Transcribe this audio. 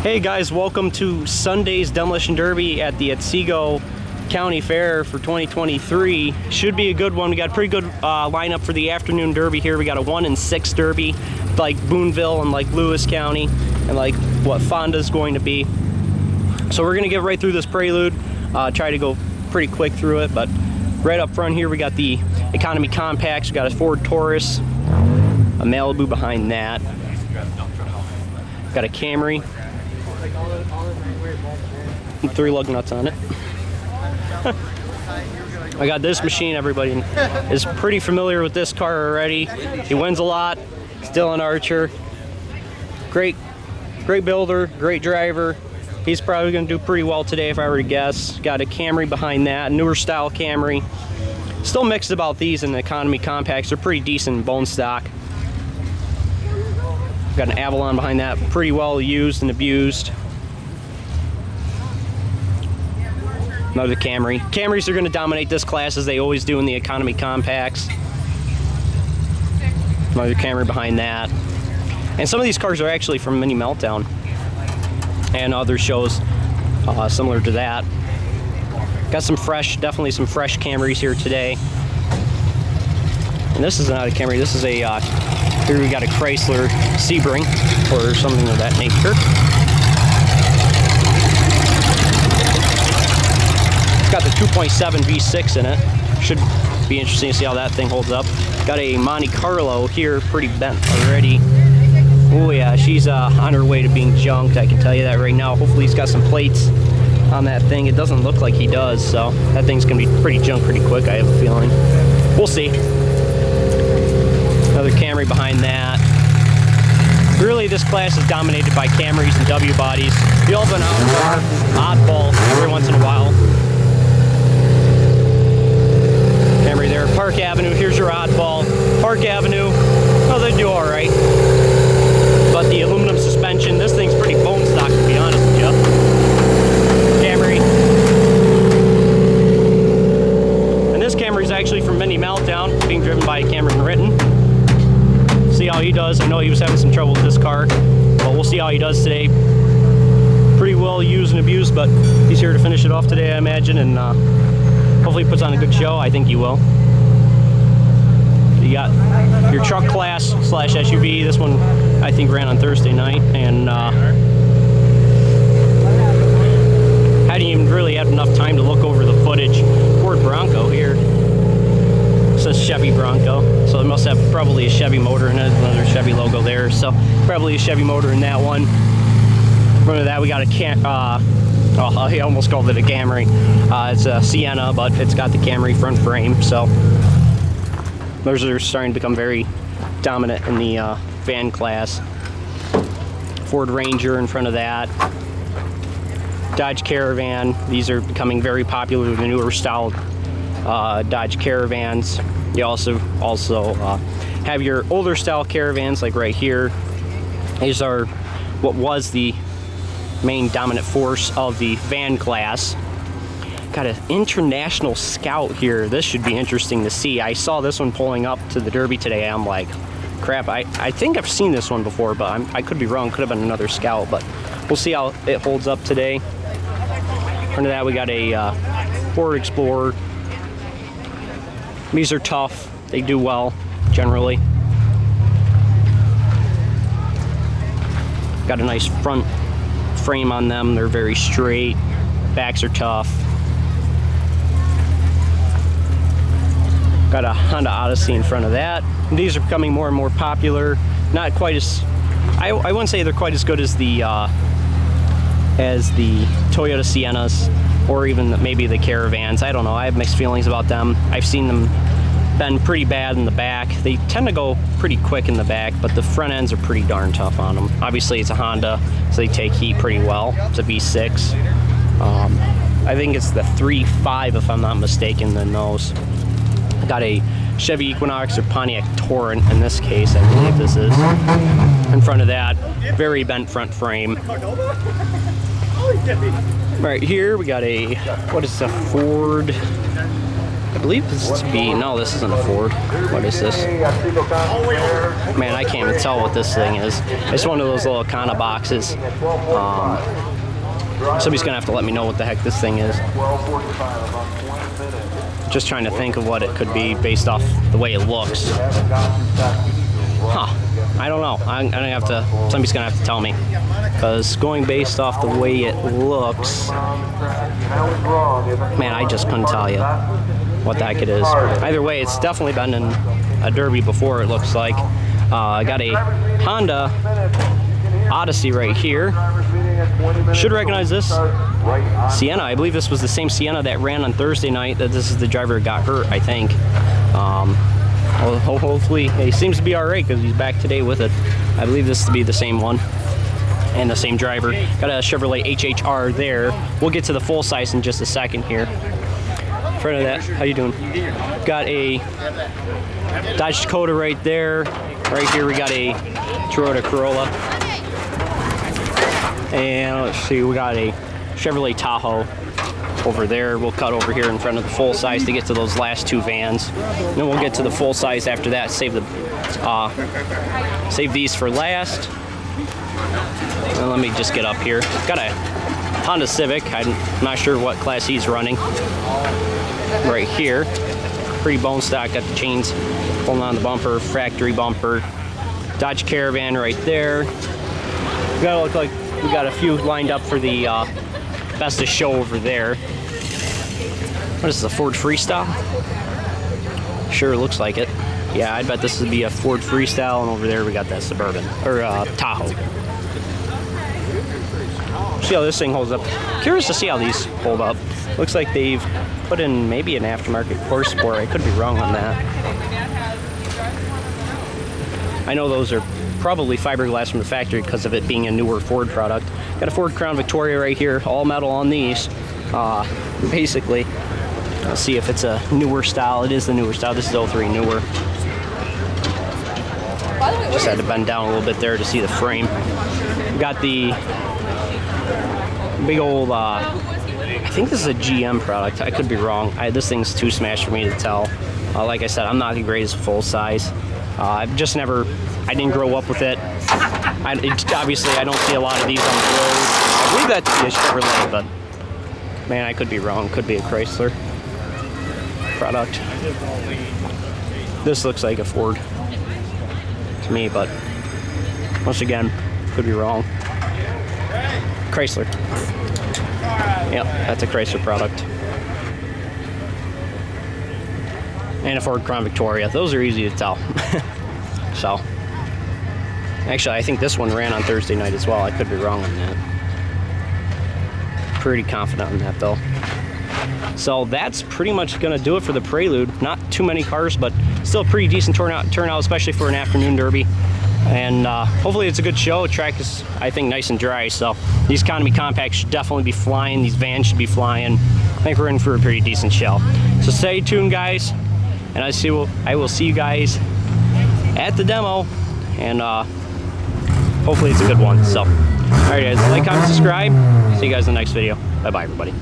Hey guys, welcome to Sunday's Demolition Derby at the Otsego County Fair for 2023. Should be a good one. We got a pretty good lineup for the afternoon derby here. We got a 1 and 6 derby like Boonville and like Lewis County and like what Fonda's going to be. So we're gonna get right through this Prelude, try to go pretty quick through it, but right up front here we got the economy compacts. We got a Ford Taurus, a Malibu behind that. Got a Camry. 3 lug nuts on it. I got this machine. Everybody is pretty familiar with this car already. He wins a lot. Still an Archer. Great builder, great driver. He's probably going to do pretty well today if I were to guess. Got a Camry behind that, newer style Camry. Still mixed about these in the economy compacts. They're pretty decent bone stock. Got an Avalon behind that, pretty well used and abused. Another Camry. Camrys are going to dominate this class as they always do in the economy compacts. Another Camry behind that. And some of these cars are actually from Mini Meltdown and other shows similar to that. Got some fresh, definitely some fresh Camrys here today. And this is not a Camry, this is a, here we got a Chrysler Sebring or something of that nature. It's got the 2.7 V6 in it. Should be interesting to see how that thing holds up. Got a Monte Carlo here, pretty bent already. Oh yeah, she's on her way to being junked, I can tell you that right now. Hopefully he's got some plates on that thing. It doesn't look like he does, so that thing's gonna be pretty junked pretty quick, I have a feeling. We'll see. Another Camry behind that. Really, this class is dominated by Camrys and W bodies. You all have an oddball every once in a while. Camry there. Park Avenue, here's your oddball. Park Avenue, oh, they do all right. But the aluminum suspension, this thing's pretty bone stock, to be honest with you. Camry. And this Camry's actually from Mini Meltdown, being driven by Cameron Ritten. See how he does. I know he was having some trouble with this car, but we'll see how he does today. Pretty well used and abused, but he's here to finish it off today, I imagine, and hopefully he puts on a good show. I think he will. You got your truck class slash SUV. This one I think ran on Thursday night, and hadn't even really had enough time to look over the footage. Ford Bronco here. It says Chevy Bronco, so it must have probably a Chevy motor in it. Another Chevy logo there, so probably a Chevy motor in that one. In front of that we got a oh, I almost called it a Camry. It's a Sienna, but it's got the Camry front frame, so those are starting to become very dominant in the van class. Ford Ranger in front of that. Dodge Caravan. These are becoming very popular with the newer style Dodge Caravans. You also have your older style Caravans, like right here. These are what was the main dominant force of the van class. Got an International Scout here. This should be interesting to see. I saw this one pulling up to the Derby today. I'm like, crap, I think I've seen this one before, but I could be wrong. Could have been another Scout, but we'll see how it holds up today. Under that we got a Ford Explorer. These are tough. They do well, generally. Got a nice front frame on them. They're very straight. Backs are tough. Got a Honda Odyssey in front of that. These are becoming more and more popular. Not quite as, I wouldn't say they're quite as good as the Toyota Siennas or even maybe the Caravans. I don't know. I have mixed feelings about them. I've seen them been pretty bad in the back. They tend to go pretty quick in the back, but the front ends are pretty darn tough on them. Obviously it's a Honda, so they take heat pretty well. It's a V6. I think it's the 3.5 if I'm not mistaken in those. Got a Chevy Equinox or Pontiac Torrent in this case, I believe this is. In front of that, very bent front frame. Right here we got a, what is a Ford I believe this is no, this isn't a Ford. What is this? Man, I can't even tell what this thing is. It's one of those little Kana boxes. Somebody's gonna have to let me know what the heck this thing is. Just trying to think of what it could be based off the way it looks. Huh. I don't know. I'm gonna have to. Somebody's gonna have to tell me, because going based off the way it looks, man, I just couldn't tell you what the heck it is. Either way, it's definitely been in a Derby before. It looks like. I got a Honda Odyssey right here. Should recognize this Sienna. I believe this was the same Sienna that ran on Thursday night. That this is the driver that got hurt, I think. Well, hopefully he seems to be all right because he's back today with it. I believe this to be the same one and the same driver. Got a Chevrolet HHR there. We'll get to the full size in just a second here. In front of that, how you doing? Got a Dodge Dakota right there. Right here we got a Toyota Corolla. And let's see, we got a Chevrolet Tahoe over there. We'll cut over here in front of the full size to get to those last two vans. And then we'll get to the full size after that. Save these for last. And let me just get up here. Got a Honda Civic. I'm not sure what class he's running. Right here. Pretty bone stock. Got the chains pulling on the bumper. Factory bumper. Dodge Caravan right there. Gotta look like we got a few lined up for the Best of Show over there. What is this, a Ford Freestyle? Sure looks like it. Yeah, I bet this would be a Ford Freestyle, and over there we got that Suburban, or Tahoe. See how this thing holds up. Curious to see how these hold up. Looks like they've put in maybe an aftermarket core sport. I could be wrong on that. I know those are probably fiberglass from the factory because of it being a newer Ford product. Got a Ford Crown Victoria right here, all metal on these. Basically, let's see if it's a newer style. It is the newer style. This is 03 newer. Just had to bend down a little bit there to see the frame. Got the big old, I think this is a GM product. I could be wrong. This thing's too smashed for me to tell. Like I said, I'm not the greatest full size. I've just never, I didn't grow up with it. Obviously, I don't see a lot of these on the road. I believe that's a Chevrolet, but man, I could be wrong. Could be a Chrysler product. This looks like a Ford to me, but once again, could be wrong. Chrysler. Yep, that's a Chrysler product. And a Ford Crown Victoria. Those are easy to tell. So, actually, I think this one ran on Thursday night as well. I could be wrong on that. Pretty confident on that, though. So that's pretty much going to do it for the Prelude. Not too many cars, but still a pretty decent turnout, especially for an afternoon derby. And hopefully it's a good show. The track is, I think, nice and dry. So these economy compacts should definitely be flying. These vans should be flying. I think we're in for a pretty decent show. So stay tuned, guys. And I will see you guys at the demo. And hopefully it's a good one. So, all right, guys, like, comment, subscribe. See you guys in the next video. Bye-bye, everybody.